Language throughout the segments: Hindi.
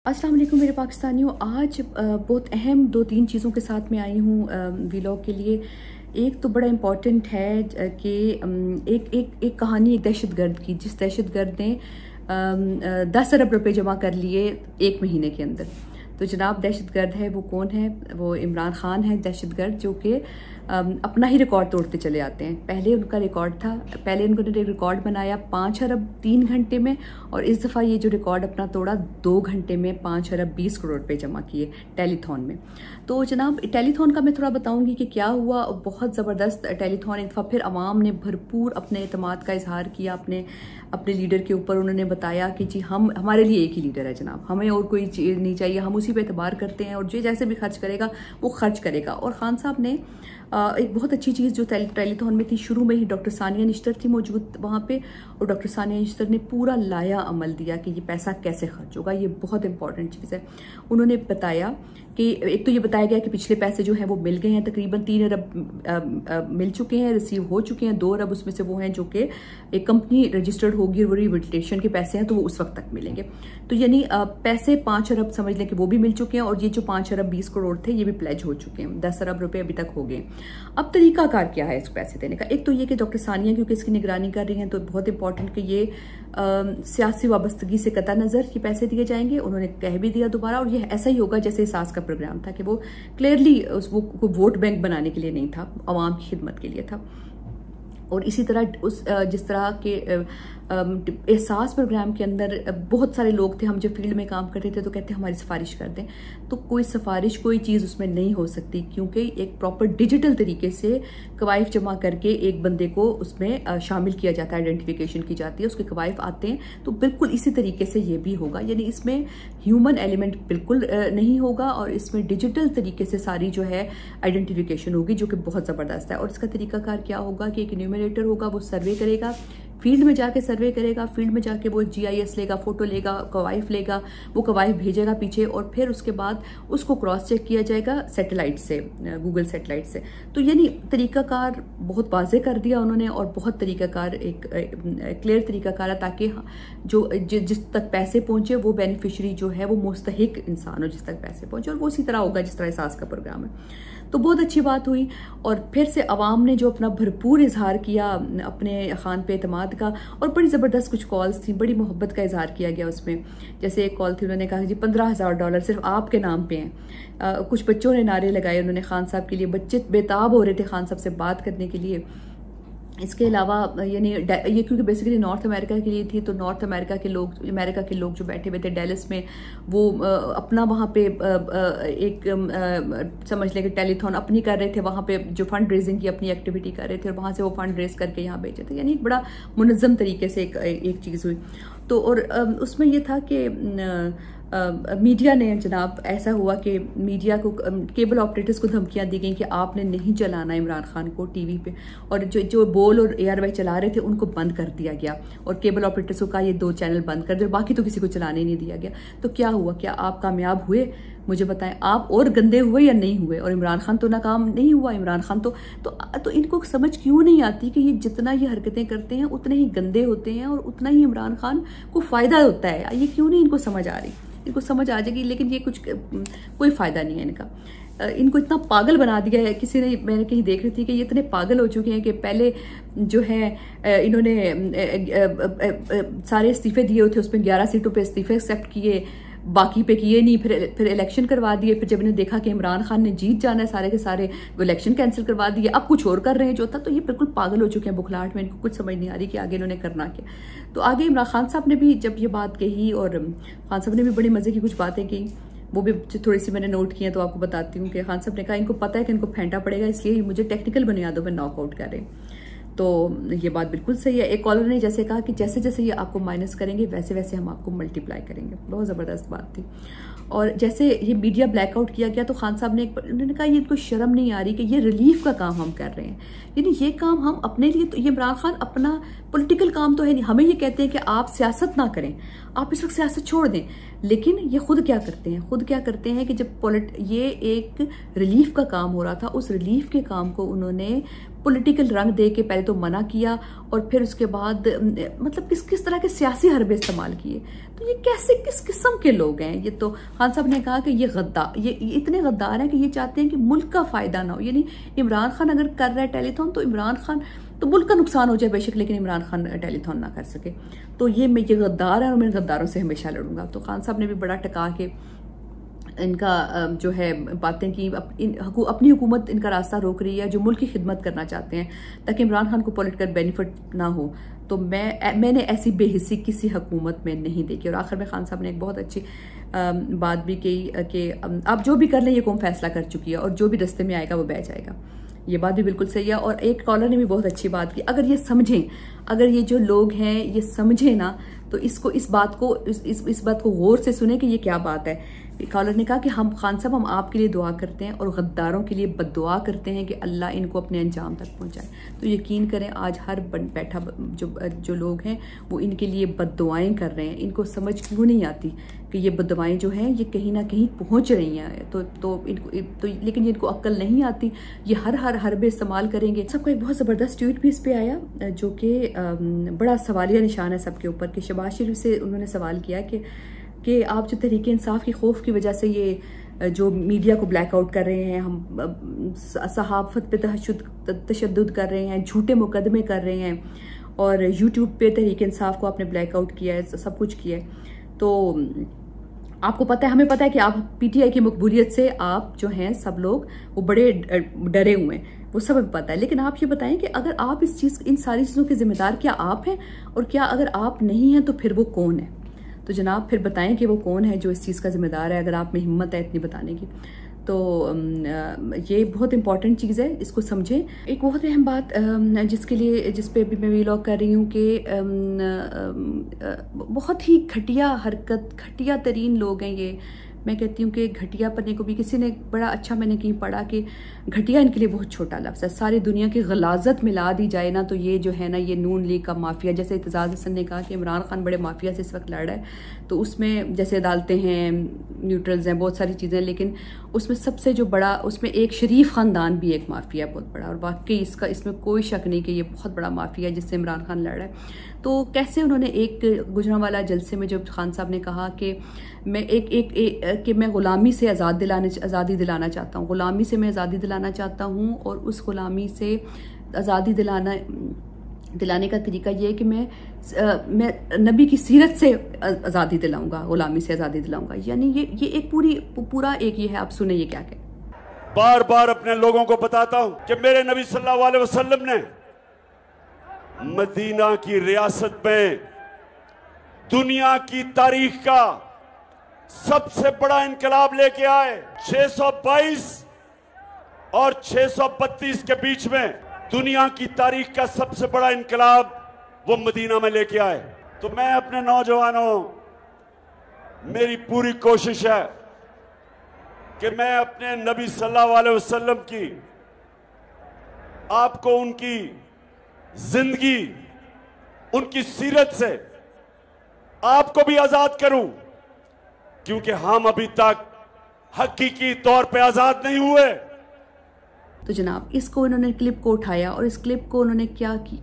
अस्सलाम वालेकुम मेरे पाकिस्तानियों। आज बहुत अहम 2-3 चीज़ों के साथ मैं आई हूँ व्लॉग के लिए। एक तो बड़ा इम्पॉर्टेंट है कि एक कहानी एक दहशतगर्द की, जिस दहशतगर्द ने 10 अरब रुपए जमा कर लिए 1 महीने के अंदर। तो जनाब दहशतगर्द है वो कौन है? वो इमरान खान है दहशतगर्द, जो कि अपना ही रिकॉर्ड तोड़ते चले आते हैं। पहले उनका रिकॉर्ड था, पहले उन्होंने रिकॉर्ड बनाया 5 अरब 3 घंटे में, और इस दफ़ा ये जो रिकॉर्ड अपना तोड़ा 2 घंटे में 5 अरब 20 करोड़ रुपए जमा किए टेलीथॉन में। तो जनाब टेलीथॉन का मैं थोड़ा बताऊंगी कि क्या हुआ। बहुत ज़बरदस्त टेलीथॉन, एक दफ़ा फिर अवाम ने भरपूर अपने एतमाद का इजहार किया अपने लीडर के ऊपर। उन्होंने बताया कि जी हमारे लिए एक ही लीडर है जनाब, हमें और कोई चीज़ नहीं चाहिए, हम उसी पे एतबार करते हैं, और जो जैसे भी खर्च करेगा वो खर्च करेगा। और खान साहब ने एक बहुत अच्छी चीज़ जो टेलीथॉन में थी, शुरू में ही डॉक्टर सानिया निश्तर थी मौजूद वहाँ पे, और डॉक्टर सानिया निश्तर ने पूरा लाया अमल दिया कि ये पैसा कैसे खर्च होगा। ये बहुत इंपॉर्टेंट चीज़ है। उन्होंने बताया कि एक तो ये बताया गया कि पिछले पैसे जो हैं वो मिल गए हैं, तकरीबन 3 अरब मिल चुके हैं, रिसीव हो चुके हैं। 2 अरब उसमें से वो हैं जो कि एक कंपनी रजिस्टर्ड होगी, वो रिहेबिलिटेशन के पैसे हैं, तो वो उस वक्त तक मिलेंगे। तो यानी पैसे 5 अरब समझ लें कि वो भी मिल चुके हैं, और ये जो 5 अरब 20 करोड़ थे ये भी प्लेज हो चुके हैं। 10 अरब रुपए अभी तक हो गए। अब तरीकाकार क्या है इस पैसे देने का? एक तो ये कि डॉक्टर सानिया क्योंकि इसकी निगरानी कर रही हैं, तो बहुत इंपॉर्टेंट कि ये सियासी वाबस्तगी से कता नज़र ये पैसे दिए जाएंगे। उन्होंने कह भी दिया दोबारा, और ये ऐसा ही होगा जैसे सास का प्रोग्राम था कि वो क्लियरली वो वोट बैंक बनाने के लिए नहीं था, आवाम की खिदमत के लिए था। और इसी तरह जिस तरह के एहसास प्रोग्राम के अंदर बहुत सारे लोग थे, हम जब फील्ड में काम करते थे तो कहते हमारी सिफारिश कर दें, तो कोई सिफारिश कोई चीज़ उसमें नहीं हो सकती, क्योंकि एक प्रॉपर डिजिटल तरीके से कवायफ जमा करके एक बंदे को उसमें शामिल किया जाता है, आइडेंटिफिकेशन की जाती है, उसके कवायफ आते हैं। तो बिल्कुल इसी तरीके से ये भी होगा, यानी इसमें ह्यूमन एलिमेंट बिल्कुल नहीं होगा, और इसमें डिजिटल तरीके से सारी जो है आइडेंटिफिकेशन होगी, जो कि बहुत ज़बरदस्त है। और इसका तरीकाकार क्या होगा कि एक न्यूमरेटर होगा, वो सर्वे करेगा, फील्ड में जाके सर्वे करेगा, फील्ड में जाके वो GIS लेगा, फोटो लेगा, कवायफ लेगा, वो कवायफ भेजेगा पीछे, और फिर उसके बाद उसको क्रॉस चेक किया जाएगा सैटेलाइट से, गूगल सैटेलाइट से। तो यानी तरीकाकार बहुत वाज़ेह कर दिया उन्होंने, और बहुत तरीकाकार एक क्लियर तरीकाकार है, ताकि जिस तक पैसे पहुंचे वो बेनिफिशरी जो है वो मुस्तहिक इंसान हो, जिस तक पैसे पहुंचे, और वो उसी तरह होगा जिस तरह एहसास का प्रोग्राम है। तो बहुत अच्छी बात हुई। और फिर से अवाम ने जो अपना भरपूर इजहार किया अपने खान पे एतमाद का, और बड़ी ज़बरदस्त कुछ कॉल्स थी, बड़ी मोहब्बत का इजहार किया गया उसमें। जैसे एक कॉल थी, उन्होंने कहा जी $15,000 सिर्फ आपके नाम पे हैं। कुछ बच्चों ने नारे लगाए उन्होंने खान साहब के लिए, बच्चे बेताब हो रहे थे खान साहब से बात करने के लिए। इसके अलावा यानी ये क्योंकि बेसिकली नॉर्थ अमेरिका के लिए थी, तो नॉर्थ अमेरिका के लोग जो बैठे हुए थे डेलस में, वो अपना वहाँ पे एक समझ लें कि टेलीथॉन अपनी कर रहे थे, वहाँ पे जो फंड रेजिंग की अपनी एक्टिविटी कर रहे थे, और वहाँ से वो फंड रेज करके यहाँ भेजे थे। यानी एक बड़ा मुनज़्ज़म तरीके से एक चीज़ हुई। तो और उसमें ये था कि मीडिया ने जनाब, ऐसा हुआ कि मीडिया को, केबल ऑपरेटर्स को धमकियां दी गई कि आपने नहीं चलाना इमरान खान को टीवी पे, और जो बोल और ARY चला रहे थे उनको बंद कर दिया गया, और केबल ऑपरेटर्स को कहा ये 2 चैनल बंद कर दो, बाकी तो किसी को चलाने नहीं दिया गया। तो क्या हुआ? क्या आप कामयाब हुए? मुझे बताएं, आप और गंदे हुए या नहीं हुए? और इमरान खान तो नाकाम नहीं हुआ। इमरान खान तो इनको समझ क्यों नहीं आती कि ये जितना ये हरकतें करते हैं उतने ही गंदे होते हैं, और उतना ही इमरान खान को फ़ायदा होता है। ये क्यों नहीं इनको समझ आ रही? इनको समझ आ जाएगी, लेकिन ये कोई फ़ायदा नहीं है इनका। इनको इतना पागल बना दिया है। मैंने कहीं देख रही थी कि ये इतने पागल हो चुके हैं कि पहले जो है इन्होंने सारे इस्तीफे दिए हुए थे, उसमें 11 सीटों पे इस्तीफे एक्सेप्ट किए, बाकी पे किए नहीं, फिर इलेक्शन करवा दिए। फिर जब इन्हें देखा कि इमरान खान ने जीत जाना है सारे के सारे, वो इलेक्शन कैंसिल करवा दिए, अब कुछ और कर रहे हैं जो था। तो ये बिल्कुल पागल हो चुके हैं बुखलाहट में, इनको कुछ समझ नहीं आ रही कि आगे इन्होंने करना क्या। तो आगे इमरान खान साहब ने भी जब ये बात कही, और खान साहब ने भी बड़ी मज़े की कुछ बातें की, वो भी थोड़ी सी मैंने नोट की हैं, तो आपको बताती हूँ कि खान साहब ने कहा इनको पता है कि इनको फेंटा पड़ेगा, इसलिए मुझे टेक्निकल बुनियादों पर नॉकआउट करें। तो ये बात बिल्कुल सही है। एक कॉलर ने जैसे कहा कि जैसे जैसे ये आपको माइनस करेंगे वैसे वैसे हम आपको मल्टीप्लाई करेंगे। बहुत ज़बरदस्त बात थी। और जैसे ये मीडिया ब्लैकआउट किया गया, तो खान साहब ने उन्होंने कहा ये इनको शर्म नहीं आ रही कि ये रिलीफ का काम हम कर रहे हैं, यानी ये काम हम अपने लिए। तो ये इमरान खान अपना पॉलिटिकल काम तो है नहीं, हमें ये कहते हैं कि आप सियासत ना करें, आप इस वक्त सियासत छोड़ दें। लेकिन ये खुद क्या करते हैं, खुद क्या करते हैं कि जब ये एक रिलीफ का काम हो रहा था, उस रिलीफ के काम को उन्होंने पॉलिटिकल रंग दे के पहले तो मना किया और फिर उसके बाद मतलब किस किस तरह के सियासी हरबे इस्तेमाल किए। तो ये कैसे किस किस्म के लोग हैं। ये तो खान साहब ने कहा कि ये गद्दार, ये इतने गद्दार हैं कि ये चाहते हैं कि मुल्क का फ़ायदा ना हो। यानी इमरान खान अगर कर रहा है टेलीथॉन तो इमरान खान तो मुल्क का नुकसान हो जाए बेशक, लेकिन इमरान खान टेलीथॉन ना कर सके। तो ये गद्दार है और मैं गद्दारों से हमेशा लड़ूंगा। तो खान साहब ने भी बड़ा टका के इनका जो है बातें की, अपनी हुकूमत इनका रास्ता रोक रही है जो मुल्क की खिदमत करना चाहते हैं ताकि इमरान खान को पॉलिटिकल बेनिफिट ना हो। तो मैंने ऐसी बेहिसी किसी हुकूमत में नहीं देखी। और आखिर में खान साहब ने एक बहुत अच्छी बात भी कही कि आप जो भी कर लें ये कौम फैसला कर चुकी है और जो भी रास्ते में आएगा वो बह जाएगा। ये बात भी बिल्कुल सही है। और एक कॉलर ने भी बहुत अच्छी बात की, अगर ये समझें, अगर ये जो लोग हैं ये समझें ना तो इस बात को गौर से सुने कि ये क्या बात है। कॉलर ने कहा कि हम खान साहब हम आपके लिए दुआ करते हैं और गद्दारों के लिए बद्दुआ करते हैं कि अल्लाह इनको अपने अंजाम तक पहुंचाए। तो यकीन करें आज हर बैठा जो लोग हैं वो इनके लिए बद्दुआएं कर रहे हैं। इनको समझ क्यों नहीं आती कि ये बद्दुआएं जो हैं ये कहीं ना कहीं पहुंच रही हैं। तो लेकिन इनको अक्ल नहीं आती, ये हर हरबे इस्तेमाल करेंगे। सबको एक बहुत ज़बरदस्त ट्वीट भी इस पर आया जो कि बड़ा सवालिया निशान है सबके ऊपर कि शहबाज शरीफ से उन्होंने सवाल किया कि आप जो तहरीक इंसाफ की खौफ की वजह से ये जो मीडिया को ब्लैकआउट कर रहे हैं, हम सहाफ़त पे तशद्दुद कर रहे हैं, झूठे मुकदमे कर रहे हैं और यूट्यूब पे तहरीक इंसाफ को आपने ब्लैकआउट किया है, सब कुछ किया है। तो आपको पता है, हमें पता है कि आप पीटीआई की मकबूलियत से आप जो हैं सब लोग वो बड़े डरे हुए हैं, वो सब पता है। लेकिन आप ये बताएं कि अगर आप इन सारी चीज़ों के जिम्मेदार क्या आप हैं, और क्या अगर आप नहीं हैं तो फिर वो कौन है। तो जनाब फिर बताएं कि वो कौन है जो इस चीज़ का जिम्मेदार है, अगर आप में हिम्मत है इतनी बताने की। तो ये बहुत इंपॉर्टेंट चीज़ है, इसको समझें। एक बहुत अहम बात जिस पे भी मैं वीलॉग कर रही हूँ कि बहुत ही घटिया हरकत, घटिया तरीन लोग हैं ये। मैं कहती हूँ कि घटिया पन्ने को भी किसी ने बड़ा अच्छा, मैंने कहीं पढ़ा कि घटिया इनके लिए बहुत छोटा लफ्ज़ है। सारी दुनिया की गलाजत मिला दी जाए ना तो ये जो है ना, ये नून लीग का माफिया, जैसे इत्तेज़ाज़ हसन ने कहा कि इमरान खान बड़े माफिया से इस वक्त लड़ रहा है, तो उसमें जैसे अदालतें हैं, न्यूट्रल्स हैं, बहुत सारी चीज़ें, लेकिन उसमें सबसे जो बड़ा, उसमें एक शरीफ ख़ानदान भी एक माफिया है बहुत बड़ा। और वाकई इसमें कोई शक नहीं कि ये बहुत बड़ा माफिया है जिससे इमरान खान लड़ रहा है। तो कैसे उन्होंने एक गुजरांवाला जलसे में जब खान साहब ने कहा कि मैं कि मैं ग़ुलामी से आज़ादी दिलाना चाहता हूँ, ग़ुलामी से मैं आज़ादी दिलाना चाहता हूँ, और उस ग़ुलामी से आज़ादी दिलाने का तरीका ये है कि मैं नबी की सीरत से आज़ादी दिलाऊंगा, ग़ुलामी से आज़ादी दिलाऊंगा। यानी ये एक पूरा एक ये है। आप सुने ये क्या कहे। बार बार अपने लोगों को बताता हूँ कि मेरे नबी सल्लल्लाहु अलैहि वसल्लम ने मदीना की रियासत में दुनिया की तारीख का सबसे बड़ा इनकलाब लेके आए। 622 और 632 के बीच में दुनिया की तारीख का सबसे बड़ा इनकलाब वो मदीना में लेके आए। तो मैं अपने नौजवानों, मेरी पूरी कोशिश है कि मैं अपने नबी सल्लल्लाहु अलैहि वसल्लम की, आपको उनकी जिंदगी, उनकी सीरत से आपको भी आजाद करूं, क्योंकि हम अभी तक हकीकी तौर पे आजाद नहीं हुए। तो जनाब इसको इन्होंने क्लिप को उठाया और इस क्लिप को उन्होंने क्या की,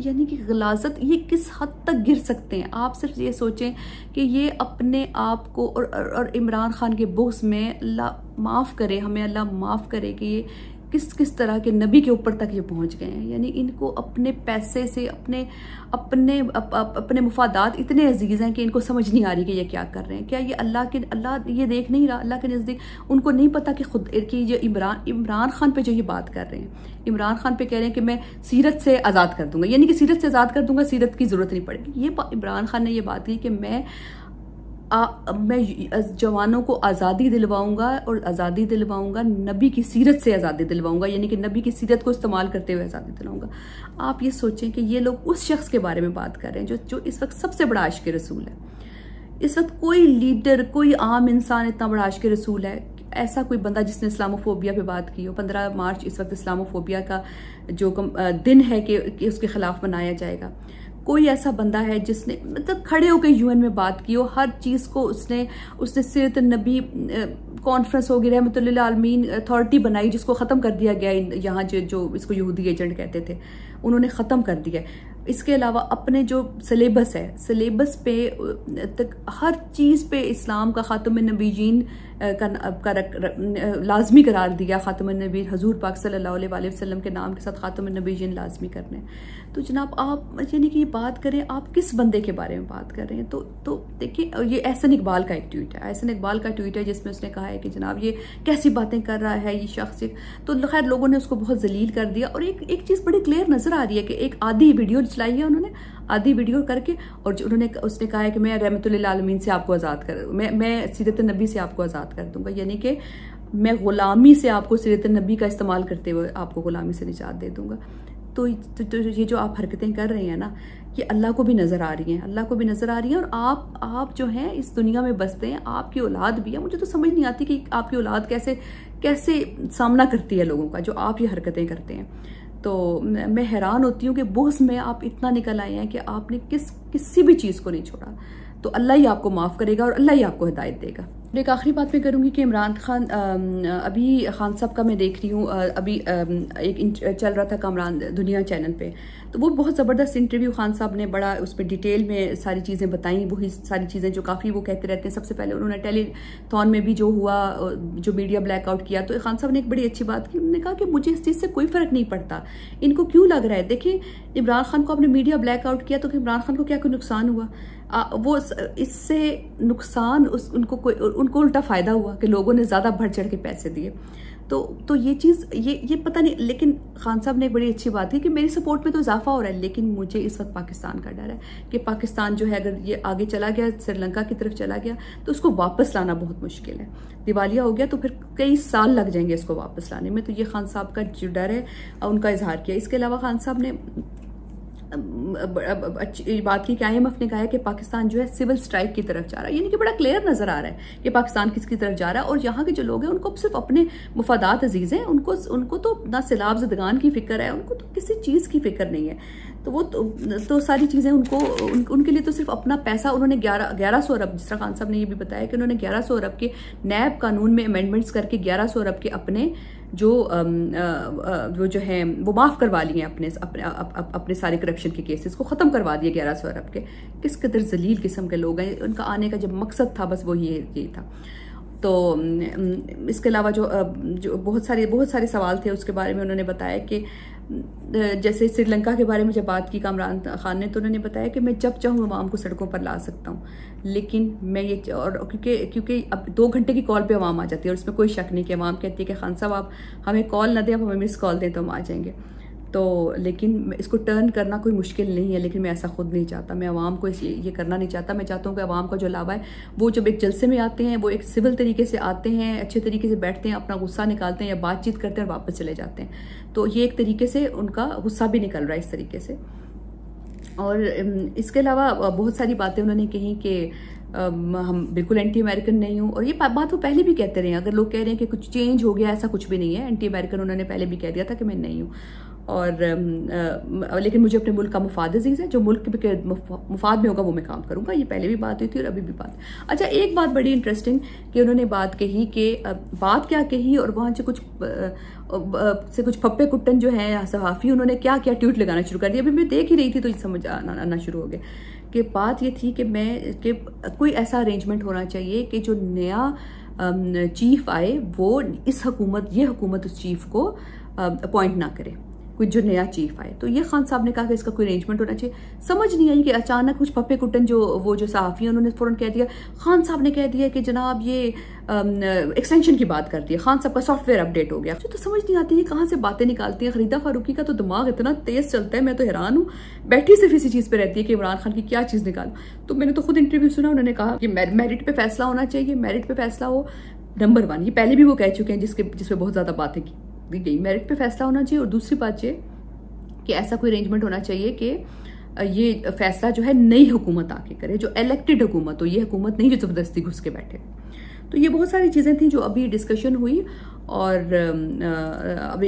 यानी कि गलाजत, ये किस हद तक गिर सकते हैं। आप सिर्फ ये सोचें कि ये अपने आप को और इमरान खान के बुग़्ज़ में, अल्लाह माफ़ करे, हमें अल्लाह माफ़ करे कि ये किस तरह के नबी के ऊपर तक ये पहुंच गए हैं। यानी इनको अपने पैसे से अपने मुफादात इतने अजीज़ हैं कि इनको समझ नहीं आ रही कि ये क्या कर रहे हैं। क्या ये अल्लाह ये देख नहीं रहा? अल्लाह के नज़दीक उनको नहीं पता कि खुद कि जो इमरान खान पे जो ये बात कर रहे हैं, इमरान खान पे कह रहे हैं कि मैं सीरत से आज़ाद कर दूंगा, यानी कि सीरत से आज़ाद कर दूंगा, सीरत की ज़रूरत नहीं पड़ेगी। ये इमरान खान ने ये बात की कि मैं जवानों को आज़ादी दिलवाऊंगा और आज़ादी दिलवाऊंगा, नबी की सीरत से आज़ादी दिलवाऊंगा, यानी कि नबी की सीरत को इस्तेमाल करते हुए आज़ादी दिलाऊंगा। आप ये सोचें कि ये लोग उस शख्स के बारे में बात कर रहे हैं जो इस वक्त सबसे बड़ा आशिक़ रसूल है। इस वक्त कोई लीडर, कोई आम इंसान इतना बड़ा आशिक़ रसूल है, ऐसा कोई बंदा जिसने इस्लामोफोबिया पे बात की हो। 15 मार्च इस वक्त इस्लामोफोबिया का जो दिन है कि उसके खिलाफ मनाया जाएगा। कोई ऐसा बंदा है जिसने मतलब खड़े होकर यूएन में बात की हो, हर चीज़ को उसने सीरत नबी कॉन्फ्रेंस होगी, रहमतुल्लिल आलमीन अथॉरिटी बनाई जिसको ख़त्म कर दिया गया। यहाँ जो इसको यहूदी एजेंट कहते थे उन्होंने ख़त्म कर दिया। इसके अलावा अपने जो सिलेबस है, सिलेबस पे तक हर चीज़ पे इस्लाम का ख़ातम नबीयीन का लाजमी करार दिया। ख़ातम नबी हजूर पाक सल्लल्लाहु अलैहि वसल्लम के नाम के साथ ख़ातम नबीयीन लाजमी करने। तो जनाब आप यानी कि ये बात करें, आप किस बंदे के बारे में बात कर रहे हैं? तो देखिए, ये एहसन इकबाल का एक ट्वीट है, एहसन इकबाल का ट्वीट है जिसमें उसने कहा है कि जनाब ये कैसी बातें कर रहा है ये शख्स। तो खैर लोगों ने उसको बहुत जलील कर दिया। और एक चीज़ बड़ी क्लियर नज़र आ रही है कि एक आधी वीडियो चलाई है उन्होंने, आधी वीडियो करके, और उसने कहा है कि मैं रहमतुल्लिल आलमीन से आपको आज़ाद कर, मैं सीरत नबी से आपको आज़ाद कर दूंगा, यानी कि मैं ग़ुलामी से आपको सीरत नबी का इस्तेमाल करते हुए आपको ग़ुलामी से निजात दे दूंगा। तो ये जो आप हरकतें कर रहे हैं ना, ये अल्लाह को भी नज़र आ रही हैं, अल्लाह को भी नज़र आ रही हैं। और आप जो हैं इस दुनिया में बसते हैं, आपकी औलाद भी है। मुझे तो समझ नहीं आती कि आपकी औलाद कैसे सामना करती है लोगों का, जो आप ये हरकतें करते हैं। तो मैं हैरान होती हूँ कि बोझ में आप इतना निकल आए हैं कि आपने किसी भी चीज़ को नहीं छोड़ा। तो अल्लाह ही आपको माफ़ करेगा और अल्लाह ही आपको हिदायत देगा। एक आखिरी बात मैं करूँगी कि इमरान खान, अभी खान साहब का मैं देख रही हूँ, अभी एक चल रहा था कामरान दुनिया चैनल पे, तो वो बहुत ज़बरदस्त इंटरव्यू खान साहब ने बड़ा उस पर डिटेल में सारी चीज़ें बताई। वही सारी चीज़ें जो काफ़ी वो कहते रहते हैं। सबसे पहले उन्होंने टेलीथॉन में भी जो हुआ, जो मीडिया ब्लैकआउट किया, तो खान साहब ने एक बड़ी अच्छी बात की। उन्होंने कहा कि मुझे इस चीज़ से कोई फ़र्क नहीं पड़ता, इनको क्यों लग रहा है। देखिए, इमरान खान को आपने मीडिया ब्लैकआउट किया तो इमरान खान को क्या कोई नुकसान हुआ? वो इससे नुकसान उनको उल्टा फ़ायदा हुआ कि लोगों ने ज़्यादा बढ़ चढ़ के पैसे दिए। तो ये चीज़ ये पता नहीं। लेकिन खान साहब ने एक बड़ी अच्छी बात की कि मेरी सपोर्ट में तो इजाफा हो रहा है, लेकिन मुझे इस वक्त पाकिस्तान का डर है कि पाकिस्तान जो है अगर ये आगे चला गया, श्रीलंका की तरफ चला गया, तो उसको वापस लाना बहुत मुश्किल है। दिवालिया हो गया तो फिर कई साल लग जाएंगे इसको वापस लाने में। तो ये खान साहब का जो डर है उनका इजहार किया। इसके अलावा खान साहब ने अच्छी बात की कि IMF ने कहा है कि पाकिस्तान जो है सिविल स्ट्राइक की तरफ जा रहा है, यानी कि बड़ा क्लियर नजर आ रहा है कि पाकिस्तान किसकी तरफ जा रहा है। और यहाँ के जो लोग हैं उनको सिर्फ अपने मुफादात अजीज हैं, उनको तो ना सैलाब ज़दगान की फिक्र है, उनको तो किसी चीज़ की फिक्र नहीं है। तो वो तो सारी चीज़ें उनके लिए तो सिर्फ अपना पैसा। उन्होंने 1100 अरब, जिस तरह खान साहब ने ये भी बताया कि उन्होंने 1100 अरब के नैब कानून में अमेंडमेंट्स करके 1100 अरब के अपने जो हैं वो माफ़ करवा लिए हैं, अपने सारे करप्शन के केसेस को ख़त्म करवा दिए 1100 अरब के। किस कदर जलील किस्म के लोग हैं, उनका आने का जब मकसद था बस वो यही था। तो इसके अलावा जो बहुत सारे सवाल थे उसके बारे में उन्होंने बताया कि जैसे श्रीलंका के बारे में जब बात की कामरान खान ने, तो उन्होंने बताया कि मैं जब चाहूँ अवाम को सड़कों पर ला सकता हूँ, लेकिन मैं ये और क्योंकि अब 2 घंटे की कॉल पे अवाम आ जाती है और उसमें कोई शक नहीं कि अवाम कहती है कि खान साहब आप हमें कॉल ना दें, आप हमें मिस कॉल दें तो हम आ जाएंगे। तो लेकिन इसको टर्न करना कोई मुश्किल नहीं है, लेकिन मैं ऐसा खुद नहीं चाहता। मैं आवाम को ये करना नहीं चाहता। मैं चाहता हूँ कि आवाम का जो लावा है वो जब एक जलसे में आते हैं, वो एक सिविल तरीके से आते हैं, अच्छे तरीके से बैठते हैं, अपना गुस्सा निकालते हैं या बातचीत करते हैं और वापस चले जाते हैं। तो ये एक तरीके से उनका गुस्सा भी निकल रहा है इस तरीके से। और इसके अलावा बहुत सारी बातें उन्होंने कही कि हम बिल्कुल एंटी अमेरिकन नहीं हूँ। और ये बात वो पहले भी कहते रहे हैं। अगर लोग कह रहे हैं कि कुछ चेंज हो गया, ऐसा कुछ भी नहीं है। एंटी अमेरिकन उन्होंने पहले भी कह दिया था कि मैं नहीं हूँ। और लेकिन मुझे अपने मुल्क का मुफाद अजीज़ है, जो मुल्क के मुफाद में होगा वो मैं काम करूँगा। ये पहले भी बात हुई थी और अभी भी बात। अच्छा, एक बात बड़ी इंटरेस्टिंग कि उन्होंने बात कही कि बात क्या कही और वहाँ से कुछ फप्पे कुट्टन जो हैं सहाफ़ी, उन्होंने क्या क्या ट्वीट लगाना शुरू कर दिया। अभी मैं देख ही रही थी तो समझ आना शुरू हो गया कि बात ये थी कि कोई ऐसा अरेंजमेंट होना चाहिए कि जो नया चीफ आए वो ये हुकूमत उस चीफ को अपॉइंट ना करे, कोई जो नया चीफ आए। तो ये खान साहब ने कहा कि इसका कोई अरेंजमेंट होना चाहिए। समझ नहीं आई कि अचानक कुछ पप्पे कुटन जो सहाफ़ी उन्होंने फ़ौरन कह दिया। खान साहब ने कह दिया कि जनाब ये एक्सटेंशन की बात करती है, खान साहब का सॉफ्टवेयर अपडेट हो गया। तो समझ नहीं आती है कहाँ से बातें निकालती हैं। खरीदा फारूकी का तो दिमाग इतना तेज़ चलता है, मैं तो हैरान हूँ। बैठी सिर्फ इसी चीज़ पर रहती है कि इमरान खान की क्या चीज़ निकालूं। तो मैंने तो खुद इंटरव्यू सुना, उन्होंने कहा कि मेरिट पे फैसला होना चाहिए, मेरिट पे फैसला हो नंबर 1। ये पहले भी वो कह चुके हैं जिसपे बहुत ज़्यादा बातें की गई। मेरिट पे फैसला होना चाहिए और दूसरी बात ये कि ऐसा कोई अरेंजमेंट होना चाहिए कि ये फैसला जो है नई हुकूमत आके करे, जो इलेक्टेड हुकूमत हो, ये हुकूमत नहीं जो ज़बरदस्ती घुस के बैठे। तो ये बहुत सारी चीज़ें थी जो अभी डिस्कशन हुई। और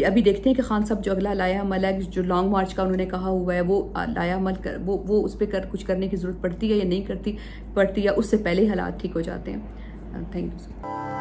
अभी देखते हैं कि खान साहब जो अगला लाया अमल है, जो लॉन्ग मार्च का उन्होंने कहा हुआ है, वो लाया अमल कर, वो उस पर कुछ करने की ज़रूरत पड़ती है या नहीं पड़ती, या उससे पहले हालात ठीक हो जाते हैं। Thank you.